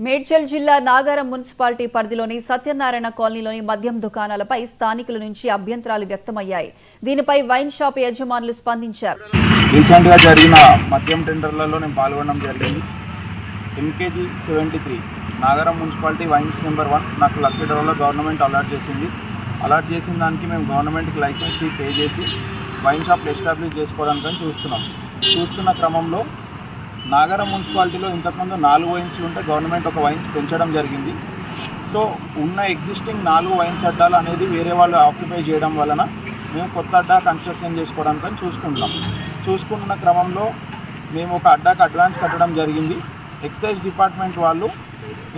మేడ్చల్ జిల్లా నాగారం మున్సిపాలిటీ పరిధిలోని సత్యనారాయణ కాలనీలోని మద్యం దుకాణాలపై స్థానికుల నుంచి అభ్యంతరాలు వ్యక్తమయ్యాయి. దీనిపై వైన్ షాప్ యజమానులు స్పందించారు. రీసెంట్ గా జరిగిన మద్యం టెండర్లలో నేను పాల్గొనడం జరిగింది. MKG 73 Nagaram municipality wines number 1 నాకు లక్కీ డ్రాలో గవర్నమెంట్ అలాట్ చేసిన దానికి మేము గవర్నమెంట్కి లైసెన్స్ ఫీ పే చేసి వైన్ షాప్ ఎస్టాబ్లిష్ చేసుకోవడానికి చూస్తున్న క్రమంలో నాగారం మున్సిపాలిటీలో ఇంతకుముందు 4 వైన్స్ ఉంటే గవర్నమెంట్ ఒక వైన్స్ పెంచడం జరిగింది. సో ఉన్న ఎగ్జిస్టింగ్ 4 వైన్స్ అడ్డాలు అనేది వేరే వాళ్ళు ఆక్యుపై చేయడం వలన మేము కొత్త అడ్డా కన్స్ట్రక్షన్ చేసుకోవడానికి చూసుకుంటున్న క్రమంలో మేము ఒక అడ్డాకి అడ్వాన్స్ కట్టడం జరిగింది. ఎక్సైజ్ డిపార్ట్మెంట్ వాళ్ళు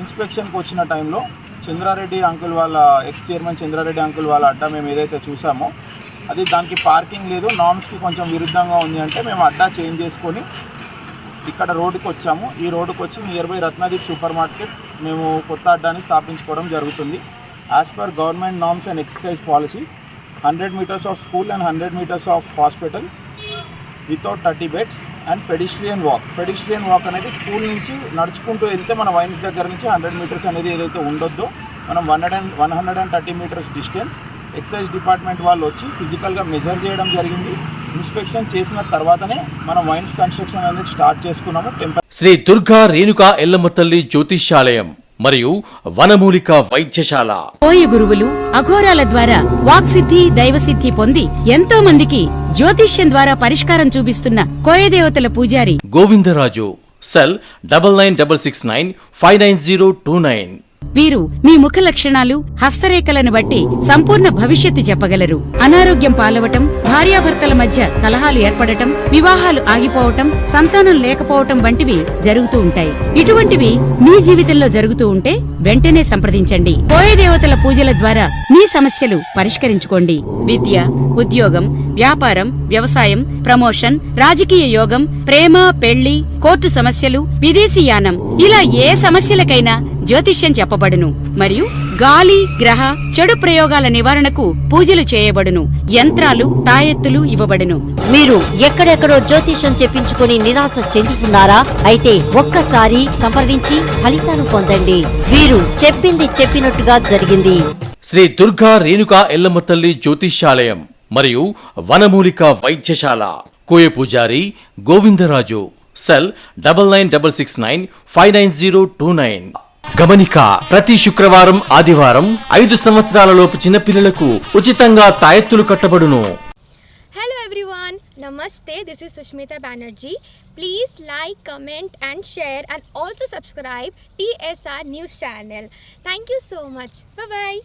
ఇన్స్పెక్షన్కి వచ్చిన టైంలో చంద్రారెడ్డి అంకుల్ వాళ్ళ ఎక్స్ చైర్మన్ చంద్రారెడ్డి అంకుల్ వాళ్ళ అడ్డా మేము ఏదైతే చూసామో అది దానికి పార్కింగ్ లేదు, నామ్స్కి కొంచెం విరుద్ధంగా ఉంది అంటే మేము అడ్డా చేంజ్ చేసుకొని ఇక్కడ రోడ్డుకి వచ్చాము. ఈ రోడ్డుకి వచ్చి near by Ratnadeep super market మేము కొత్త అడ్డాని స్థాపించుకోవడం జరుగుతుంది. As per government norms and exercise policy 100 meters of school and 100 meters of hospital without 30 beds and pedestrian walk అనేది స్కూల్ నుంచి నడుచుకుంటూ వెళ్తే మన వైన్స్ దగ్గర నుంచి 100 meters అనేది ఏదైతే ఉండొద్దో మనం 130 meters డిస్టెన్స్ ఎక్సైజ్ డిపార్ట్మెంట్ వాళ్ళు వచ్చి ఫిజికల్గా మెజర్ చేయడం జరిగింది. ఇన్స్పెక్షన్ చేసిన తర్వాతనే మనం వైన్స్ కన్స్ట్రక్షన్ అనేది స్టార్ట్ చేసుకున్నాము. శ్రీ దుర్గా రేణుకా ఎల్లమ్మ తల్లి జ్యోతిష్యాలయం మరియు వనమూలిక వైద్యశాల. కోయ గురువులు అఘోరాల ద్వారా వాక్సిద్ధి దైవసిద్ధి పొంది ఎంతో మందికి జ్యోతిష్యం ద్వారా పరిష్కారం చూపిస్తున్న కోయదేవతల పూజారి గోవిందరాజు. సెల్ 9966959029. వీరు మీ ముఖ లక్షణాలు హస్తరేఖలను బట్టి సంపూర్ణ భవిష్యత్తు చెప్పగలరు. అనారోగ్యం పాలవటం, భార్యాభర్తల మధ్య కలహాలు ఏర్పడటం, వివాహాలు ఆగిపోవటం, సంతానం లేకపోవటం వంటివి జరుగుతూ ఉంటాయి. ఇటువంటివి మీ జీవితంలో జరుగుతూ ఉంటే వెంటనే సంప్రదించండి. కోయదేవతల పూజల ద్వారా మీ సమస్యలు పరిష్కరించుకోండి. విద్య, ఉద్యోగం, వ్యాపారం, వ్యవసాయం, ప్రమోషన్, రాజకీయ యోగం, ప్రేమ, పెళ్లి, కోర్టు సమస్యలు, విదేశీయానం ఇలా ఏ సమస్యలకైనా జ్యోతిష్యం చెప్పబడును. మరియు గాలి, గ్రహ, చెడు ప్రయోగాల నివారణకు పూజలు చేయబడును. యంత్రాలు, తాయెత్తులు ఇవ్వబడును. మీరు ఎక్కడెక్కడో జ్యోతిష్యం చెప్పించుకుని నిరాశ చెందుతున్నారా? అయితే ఒక్కసారి సంప్రదించి ఫలితాలు పొందండి. వీరు చెప్పింది చెప్పినట్టుగా జరిగింది. శ్రీ దుర్గా రేణుకా ఎల్లమ్మ తల్లి జ్యోతిష్యాలయం మరియు వనమూలిక వైద్యశాల. కోయ పూజారి గోవిందరాజు. సెల్ 9966959029. గమనిక: ప్రతి శుక్రవారం, ఆదివారం 5 సంవత్సరాలలోపు చిన్నపిల్లలకు ఉచితంగా తాయెత్తులు కట్టబడును. Hello everyone, Namaste, this is Sushmita Banerjee. Please like, comment and share and also subscribe TSR News channel. Thank you so much. Bye bye.